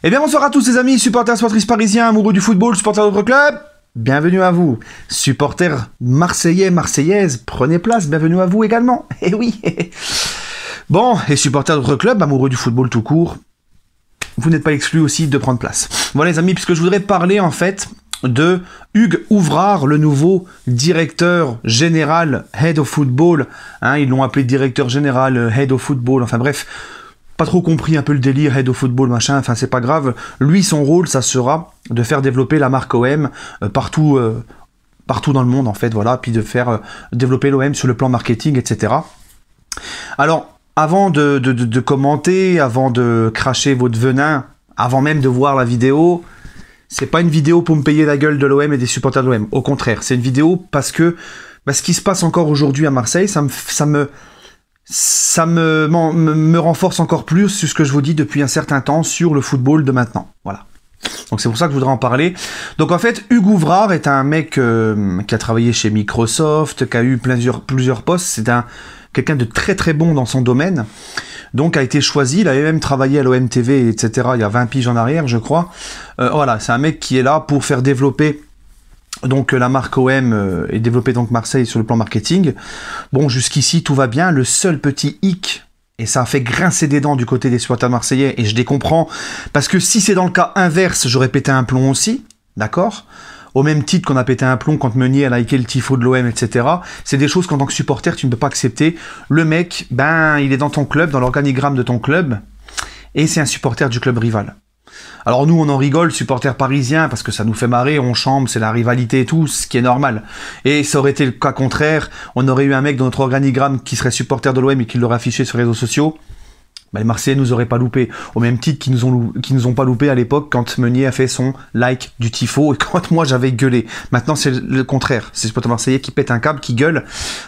Eh bien bonsoir à tous les amis, supporters, supportrices parisiens, amoureux du football, supporters d'autres clubs. Bienvenue à vous. Supporters marseillais, marseillaises, prenez place, bienvenue à vous également. Eh oui. Bon, et supporters d'autres clubs, amoureux du football tout court, vous n'êtes pas exclus aussi de prendre place. Voilà les amis, puisque je voudrais parler en fait de Hugues Ouvrard, le nouveau directeur général Head of Football. Ils l'ont appelé directeur général Head of Football, enfin bref, pas trop compris un peu le délire Head of Football, machin, enfin c'est pas grave. Lui, son rôle, ça sera de faire développer la marque OM partout dans le monde en fait, voilà, puis de faire développer l'OM sur le plan marketing, etc. Alors, avant de commenter, avant de cracher votre venin, avant même de voir la vidéo, c'est pas une vidéo pour me payer la gueule de l'OM et des supporters de l'OM. Au contraire, c'est une vidéo parce que ce qui se passe encore aujourd'hui à Marseille, ça me renforce encore plus sur ce que je vous dis depuis un certain temps sur le football de maintenant. Voilà. Donc c'est pour ça que je voudrais en parler. Donc en fait, Hugues Ouvrard est un mec qui a travaillé chez Microsoft, qui a eu plusieurs postes. C'est quelqu'un de très très bon dans son domaine. Donc a été choisi, il avait même travaillé à l'OM TV, etc. il y a 20 piges en arrière, je crois. Voilà, c'est un mec qui est là pour faire développer donc la marque OM et développer donc Marseille sur le plan marketing. Bon, jusqu'ici tout va bien. Le seul petit hic, et ça a fait grincer des dents du côté des supporters marseillais, et je les comprends, parce que si c'est dans le cas inverse, j'aurais pété un plomb aussi, d'accord ? Au même titre qu'on a pété un plomb quand Meunier a liké le tifo de l'OM, etc. C'est des choses qu'en tant que supporter, tu ne peux pas accepter. Le mec, il est dans ton club, dans l'organigramme de ton club, et c'est un supporter du club rival. Alors nous, on en rigole, supporters parisiens, parce que ça nous fait marrer, on chambre, c'est la rivalité et tout, ce qui est normal. Et ça aurait été le cas contraire, on aurait eu un mec dans notre organigramme qui serait supporter de l'OM et qui l'aurait affiché sur les réseaux sociaux. Les Marseillais nous auraient pas loupé, au même titre qu'ils nous ont pas loupé à l'époque quand Meunier a fait son like du tifo et quand moi j'avais gueulé. Maintenant c'est le contraire, c'est les supporters marseillais qui pètent un câble, qui gueulent,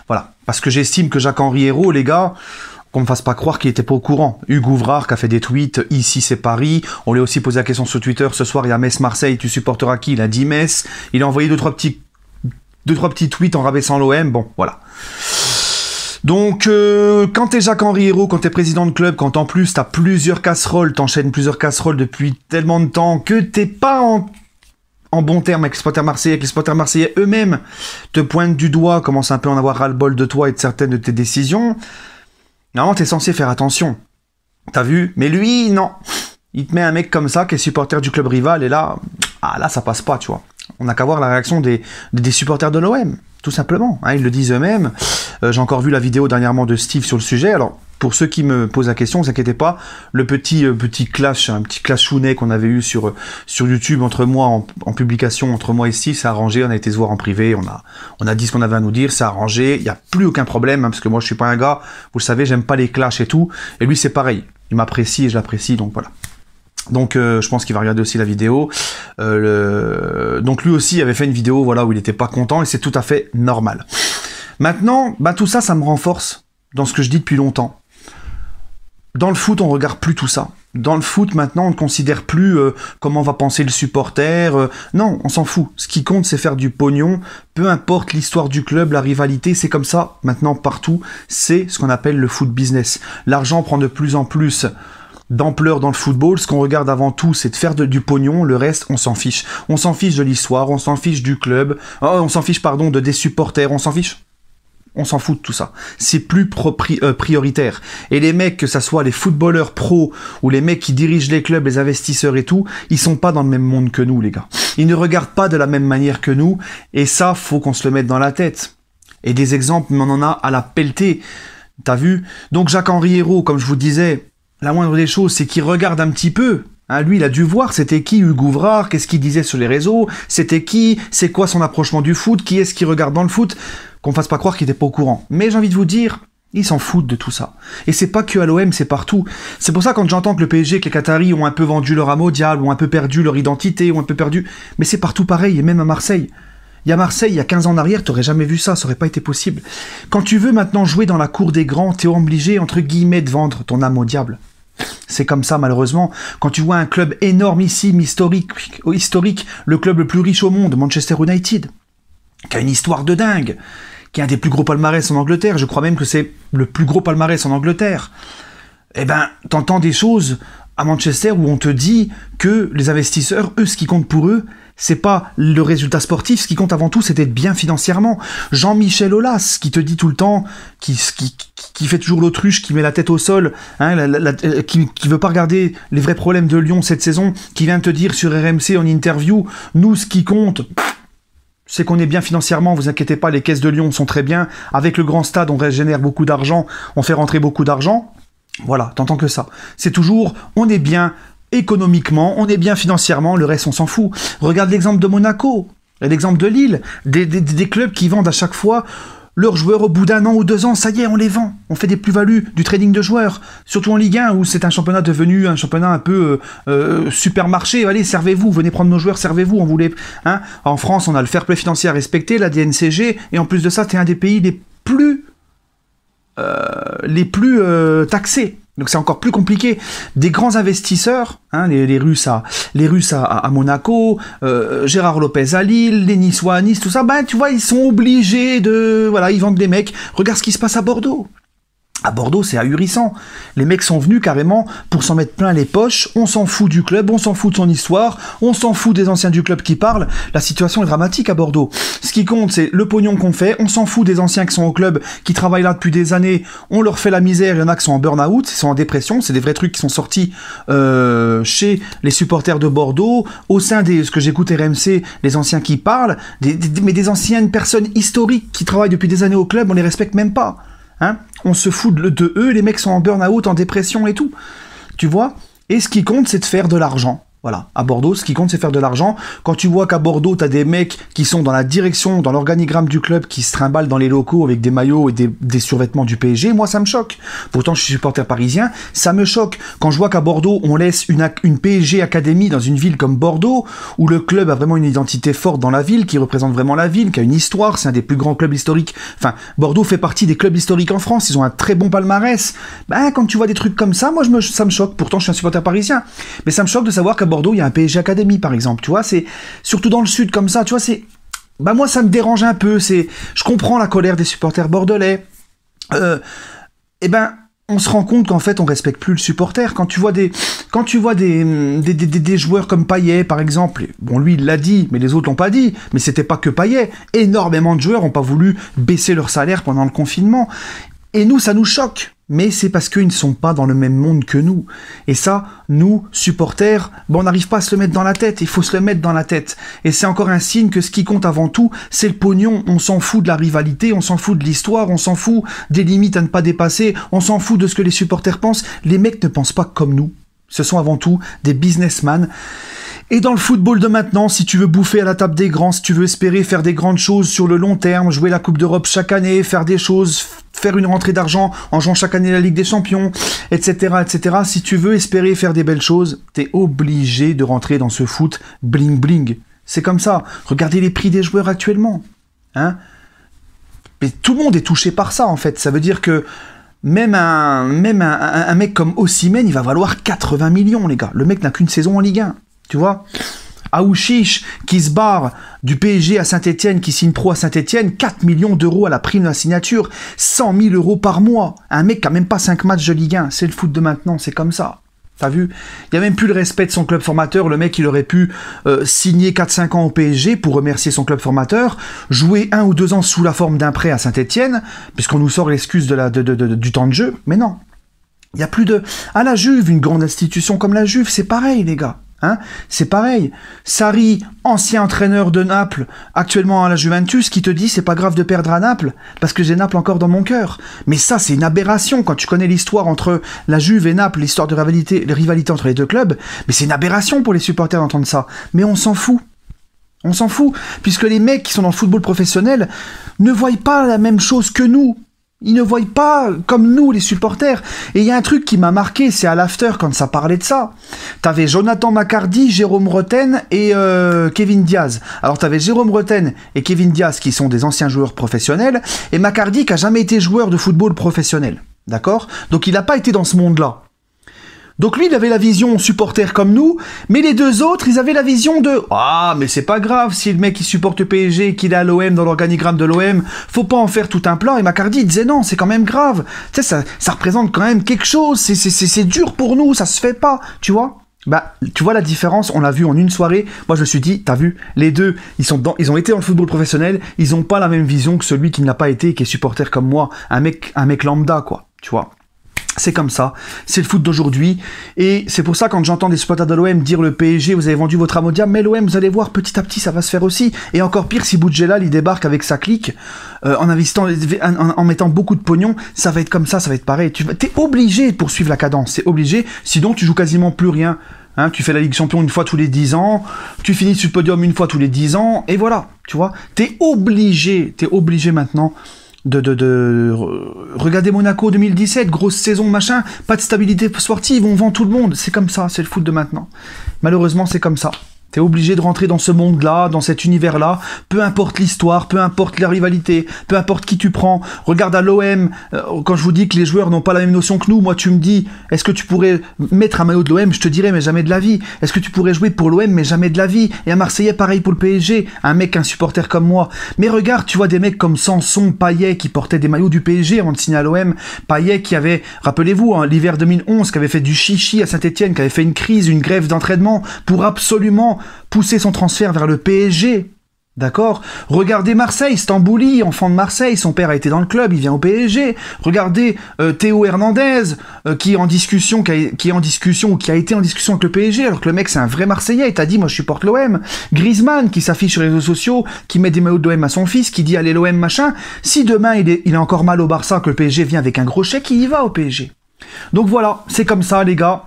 voilà. Parce que j'estime que Jacques-Henri Hérault, les gars, qu'on me fasse pas croire qu'il était pas au courant. Hugues Ouvrard qui a fait des tweets, ici c'est Paris, on lui a aussi posé la question sur Twitter, ce soir il y a Metz-Marseille, tu supporteras qui? Il a dit Metz, il a envoyé deux, trois petits tweets en rabaissant l'OM, bon, voilà. Donc, quand t'es Jacques-Henri Hérault, quand t'es président de club, quand en plus t'as plusieurs casseroles, t'enchaînes plusieurs casseroles depuis tellement de temps que t'es pas en bon terme avec les supporters marseillais, que les supporters marseillais eux-mêmes te pointent du doigt, commencent un peu à en avoir ras-le-bol de toi et de certaines de tes décisions, normalement t'es censé faire attention. T'as vu? Mais lui, non. Il te met un mec comme ça qui est supporter du club rival et là, là ça passe pas, tu vois. On n'a qu'à voir la réaction des supporters de l'OM, tout simplement. Ils le disent eux-mêmes. J'ai encore vu la vidéo dernièrement de Steve sur le sujet. Alors, pour ceux qui me posent la question, ne vous inquiétez pas, le petit clash, un petit clashounet qu'on avait eu sur YouTube entre moi, en publication, entre moi et Steve, c'est arrangé, on a été se voir en privé, on a dit ce qu'on avait à nous dire, c'est arrangé, il n'y a plus aucun problème, parce que moi je suis pas un gars, vous le savez, j'aime pas les clashs et tout, et lui c'est pareil, il m'apprécie et je l'apprécie, donc voilà. Donc je pense qu'il va regarder aussi la vidéo. Donc lui aussi avait fait une vidéo voilà, où il n'était pas content, et c'est tout à fait normal. Maintenant, tout ça, ça me renforce dans ce que je dis depuis longtemps. Dans le foot, on regarde plus tout ça. Dans le foot, maintenant, on ne considère plus comment va penser le supporter. Non, on s'en fout. Ce qui compte, c'est faire du pognon. Peu importe l'histoire du club, la rivalité, c'est comme ça maintenant partout. C'est ce qu'on appelle le foot business. L'argent prend de plus en plus d'ampleur dans le football. Ce qu'on regarde avant tout, c'est de faire du pognon. Le reste, on s'en fiche. On s'en fiche de l'histoire, on s'en fiche du club, on s'en fiche, des supporters, on s'en fiche. On s'en fout de tout ça. C'est plus prioritaire. Et les mecs, que ça soit les footballeurs pros ou les mecs qui dirigent les clubs, les investisseurs et tout, ils sont pas dans le même monde que nous, les gars. Ils ne regardent pas de la même manière que nous. Et ça, faut qu'on se le mette dans la tête. Et des exemples, on en a à la pelletée. T'as vu? Donc Jacques-Henri Hérault, comme je vous disais, la moindre des choses, c'est qu'il regarde un petit peu. Lui, il a dû voir, c'était qui Hugues Ouvrard, qu'est-ce qu'il disait sur les réseaux, c'était qui, c'est quoi son approchement du foot, qui est-ce qui regarde dans le foot, qu'on fasse pas croire qu'il était pas au courant. Mais j'ai envie de vous dire, ils s'en foutent de tout ça. Et c'est pas que à l'OM, c'est partout. C'est pour ça quand j'entends que le PSG, que les Qataris ont un peu vendu leur âme au diable, ont un peu perdu leur identité, ont un peu perdu... Mais c'est partout pareil, et même à Marseille. Il y a Marseille, il y a 15 ans en arrière, t'aurais jamais vu ça, ça aurait pas été possible. Quand tu veux maintenant jouer dans la cour des grands, t'es obligé, entre guillemets, de vendre ton âme au diable. C'est comme ça, malheureusement. Quand tu vois un club énormissime, historique, le club le plus riche au monde, Manchester United, qui a une histoire de dingue, qui a un des plus gros palmarès en Angleterre, je crois même que c'est le plus gros palmarès en Angleterre, eh ben, t'entends des choses à Manchester où on te dit que les investisseurs, eux, ce qui compte pour eux, c'est pas le résultat sportif, ce qui compte avant tout, c'est d'être bien financièrement. Jean-Michel Aulas, qui te dit tout le temps, qui fait toujours l'autruche, qui met la tête au sol, hein, qui veut pas regarder les vrais problèmes de Lyon cette saison, qui vient te dire sur RMC en interview, nous, ce qui compte, c'est qu'on est bien financièrement, vous inquiétez pas, les caisses de Lyon sont très bien. Avec le grand stade, on génère beaucoup d'argent, on fait rentrer beaucoup d'argent. Voilà, t'entends que ça. C'est toujours, on est bien économiquement, on est bien financièrement, le reste on s'en fout. Regarde l'exemple de Monaco, l'exemple de Lille, des clubs qui vendent à chaque fois leurs joueurs au bout d'1 an ou 2 ans, ça y est, on les vend. On fait des plus-values, du trading de joueurs, surtout en Ligue 1 où c'est un championnat devenu un championnat un peu supermarché. Allez, servez-vous, venez prendre nos joueurs, servez-vous, on voulait. Hein. En France, on a le fair play financier à respecter, la DNCG, et en plus de ça, t'es un des pays les plus taxés. Donc c'est encore plus compliqué. Des grands investisseurs, hein, les Russes à Monaco, Gérard Lopez à Lille, les Niçois à Nice, tout ça, ben tu vois, ils sont obligés de... Voilà, ils vendent des mecs. Regarde ce qui se passe à Bordeaux. À Bordeaux, c'est ahurissant. Les mecs sont venus carrément pour s'en mettre plein les poches. On s'en fout du club, on s'en fout de son histoire, on s'en fout des anciens du club qui parlent. La situation est dramatique à Bordeaux. Ce qui compte, c'est le pognon qu'on fait. On s'en fout des anciens qui sont au club, qui travaillent là depuis des années. On leur fait la misère. Il y en a qui sont en burn-out, ils sont en dépression. C'est des vrais trucs qui sont sortis chez les supporters de Bordeaux, au sein des, ce que j'écoute RMC, les anciens qui parlent, mais des anciennes personnes historiques qui travaillent depuis des années au club, on les respecte même pas. Hein, on se fout de eux, les mecs sont en burn-out, en dépression et tout. Tu vois? Et ce qui compte, c'est de faire de l'argent. Voilà, à Bordeaux, ce qui compte, c'est faire de l'argent. Quand tu vois qu'à Bordeaux, t'as des mecs qui sont dans la direction, dans l'organigramme du club, qui se trimballent dans les locaux avec des maillots et des survêtements du PSG, moi, ça me choque. Pourtant, je suis supporter parisien, ça me choque. Quand je vois qu'à Bordeaux, on laisse une PSG Academy dans une ville comme Bordeaux, où le club a vraiment une identité forte dans la ville, qui représente vraiment la ville, qui a une histoire, c'est un des plus grands clubs historiques. Enfin, Bordeaux fait partie des clubs historiques en France, ils ont un très bon palmarès. Ben, quand tu vois des trucs comme ça, moi, ça me choque. Pourtant, je suis un supporter parisien. Mais ça me choque de savoir qu'à Bordeaux, il y a un PSG Academy, par exemple, tu vois, c'est surtout dans le sud comme ça, tu vois, c'est, bah moi ça me dérange un peu, je comprends la colère des supporters bordelais, et ben on se rend compte qu'en fait on respecte plus le supporter. Quand tu vois des joueurs comme Payet, par exemple, bon lui il l'a dit, mais les autres l'ont pas dit, mais c'était pas que Payet, énormément de joueurs ont pas voulu baisser leur salaire pendant le confinement, et nous ça nous choque. Mais c'est parce qu'ils ne sont pas dans le même monde que nous. Et ça, nous, supporters, on n'arrive pas à se le mettre dans la tête. Il faut se le mettre dans la tête. Et c'est encore un signe que ce qui compte avant tout, c'est le pognon. On s'en fout de la rivalité, on s'en fout de l'histoire, on s'en fout des limites à ne pas dépasser, on s'en fout de ce que les supporters pensent. Les mecs ne pensent pas comme nous. Ce sont avant tout des businessmen. Et dans le football de maintenant, si tu veux bouffer à la table des grands, si tu veux espérer faire des grandes choses sur le long terme, jouer la Coupe d'Europe chaque année, faire des choses, faire une rentrée d'argent en jouant chaque année la Ligue des Champions, etc., etc., si tu veux espérer faire des belles choses, t'es obligé de rentrer dans ce foot bling-bling. C'est comme ça. Regardez les prix des joueurs actuellement. Hein? Mais tout le monde est touché par ça, en fait. Ça veut dire que même un mec comme Osimhen, il va valoir 80 millions, les gars. Le mec n'a qu'une saison en Ligue 1. Tu vois, Aouchiche qui se barre du PSG à Saint-Etienne, qui signe pro à Saint-Etienne, 4 millions d'euros à la prime de la signature, 100 000 euros par mois. Un mec qui a même pas 5 matchs de Ligue 1, c'est le foot de maintenant, c'est comme ça. T'as vu? Il n'y a même plus le respect de son club formateur. Le mec, il aurait pu signer 4-5 ans au PSG pour remercier son club formateur, jouer 1 ou 2 ans sous la forme d'un prêt à Saint-Etienne, puisqu'on nous sort l'excuse du temps de jeu. Mais non, il n'y a plus de... À la Juve, une grande institution comme la Juve, c'est pareil, les gars. Hein, c'est pareil. Sarri, ancien entraîneur de Naples, actuellement à la Juventus, qui te dit c'est pas grave de perdre à Naples parce que j'ai Naples encore dans mon cœur. Mais ça, c'est une aberration quand tu connais l'histoire entre la Juve et Naples, l'histoire de rivalité entre les deux clubs. Mais c'est une aberration pour les supporters d'entendre ça. Mais on s'en fout. On s'en fout, puisque les mecs qui sont dans le football professionnel ne voient pas la même chose que nous. Ils ne voient pas comme nous, les supporters. Et il y a un truc qui m'a marqué, c'est à l'after, quand ça parlait de ça. T'avais Jonathan McCarty, Jérôme Roten et Kevin Diaz. Alors t'avais Jérôme Roten et Kevin Diaz qui sont des anciens joueurs professionnels, et McCarty qui a jamais été joueur de football professionnel. D'accord? Donc il n'a pas été dans ce monde-là. Donc lui, il avait la vision supporter comme nous, mais les deux autres, ils avaient la vision de « Ah, mais c'est pas grave, si le mec il supporte le PSG et qu'il est à l'OM dans l'organigramme de l'OM, faut pas en faire tout un plat. » Et Macardy disait « Non, c'est quand même grave. Tu sais, ça représente quand même quelque chose, c'est dur pour nous, ça se fait pas, tu vois ?» Bah, tu vois la différence, on l'a vu en une soirée. Moi, je me suis dit, t'as vu, les deux, ils ont été dans le football professionnel, ils ont pas la même vision que celui qui ne l'a pas été et qui est supporter comme moi, un mec lambda, quoi, tu vois. C'est comme ça, c'est le foot d'aujourd'hui, et c'est pour ça quand j'entends des supporters de l'OM dire le PSG, vous avez vendu votre âme au diable, mais l'OM, vous allez voir, petit à petit, ça va se faire aussi, et encore pire, si Boudjelal, il débarque avec sa clique, en investissant, en mettant beaucoup de pognon, ça va être comme ça va être pareil, t'es obligé de poursuivre la cadence, c'est obligé, sinon tu joues quasiment plus rien, hein, tu fais la Ligue Champion une fois tous les 10 ans, tu finis sur le podium une fois tous les 10 ans, et voilà, tu vois, t'es obligé maintenant regardez Monaco 2017, grosse saison, machin, pas de stabilité sportive, on vend tout le monde, c'est comme ça, c'est le foot de maintenant. Malheureusement, c'est comme ça. T'es obligé de rentrer dans ce monde-là, dans cet univers-là, peu importe l'histoire, peu importe la rivalité, peu importe qui tu prends. Regarde à l'OM, quand je vous dis que les joueurs n'ont pas la même notion que nous, moi tu me dis, est-ce que tu pourrais mettre un maillot de l'OM? Je te dirais, mais jamais de la vie. Est-ce que tu pourrais jouer pour l'OM? Mais jamais de la vie. Et un Marseillais, pareil pour le PSG, un supporter comme moi. Mais regarde, tu vois des mecs comme Sanson, Payet, qui portaient des maillots du PSG avant de signer à l'OM. Payet qui avait, rappelez-vous, hein, l'hiver 2011, qui avait fait du chichi à Saint-Etienne, qui avait fait une crise, une grève d'entraînement pour absolument pousser son transfert vers le PSG. D'accord? Regardez Marseille, Stambouli, enfant de Marseille, son père a été dans le club, il vient au PSG. Regardez Théo Hernandez, qui est en discussion ou qui a été en discussion avec le PSG, alors que le mec c'est un vrai Marseillais, il t'a dit moi je supporte l'OM. Griezmann, qui s'affiche sur les réseaux sociaux, qui met des maillots de l'OM à son fils, qui dit allez l'OM machin. Si demain il a encore mal au Barça, que le PSG vient avec un gros chèque, il y va au PSG. Donc voilà, c'est comme ça les gars.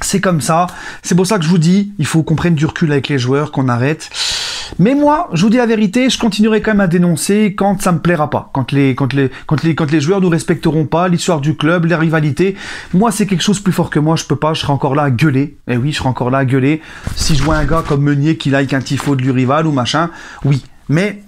C'est comme ça, c'est pour ça que je vous dis, il faut qu'on prenne du recul avec les joueurs, qu'on arrête. Mais moi, je vous dis la vérité, je continuerai quand même à dénoncer quand ça me plaira pas, quand les joueurs nous respecteront pas, l'histoire du club, les rivalités. Moi, c'est quelque chose de plus fort que moi, je peux pas, je serai encore là à gueuler. Eh oui, je serai encore là à gueuler. Si je vois un gars comme Meunier qui like un tifo du rival ou machin, oui. Mais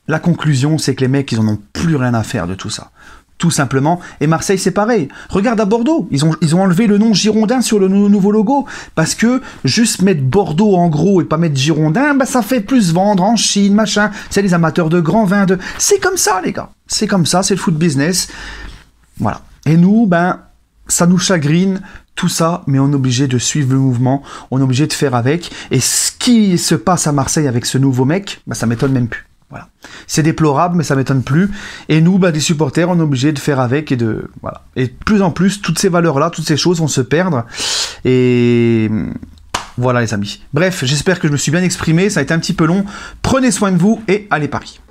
la conclusion, c'est que les mecs, ils en ont plus rien à faire de tout ça. Tout simplement. Et Marseille, c'est pareil. Regarde à Bordeaux. Ils ont enlevé le nom Girondin sur le nouveau logo. Parce que juste mettre Bordeaux en gros et pas mettre Girondin, bah, ça fait plus vendre en Chine, machin. C'est les amateurs de grands vins. C'est comme ça, les gars. C'est comme ça, c'est le foot business. Voilà. Et nous, ben, ça nous chagrine, tout ça, mais on est obligé de suivre le mouvement. On est obligé de faire avec. Et ce qui se passe à Marseille avec ce nouveau mec, ben, ça m'étonne même plus. Voilà. C'est déplorable, mais ça m'étonne plus. Et nous, bah, des supporters, on est obligé de faire avec et de voilà. Et de plus en plus, toutes ces valeurs-là, toutes ces choses vont se perdre. Et voilà, les amis. Bref, j'espère que je me suis bien exprimé. Ça a été un petit peu long. Prenez soin de vous et allez Paris.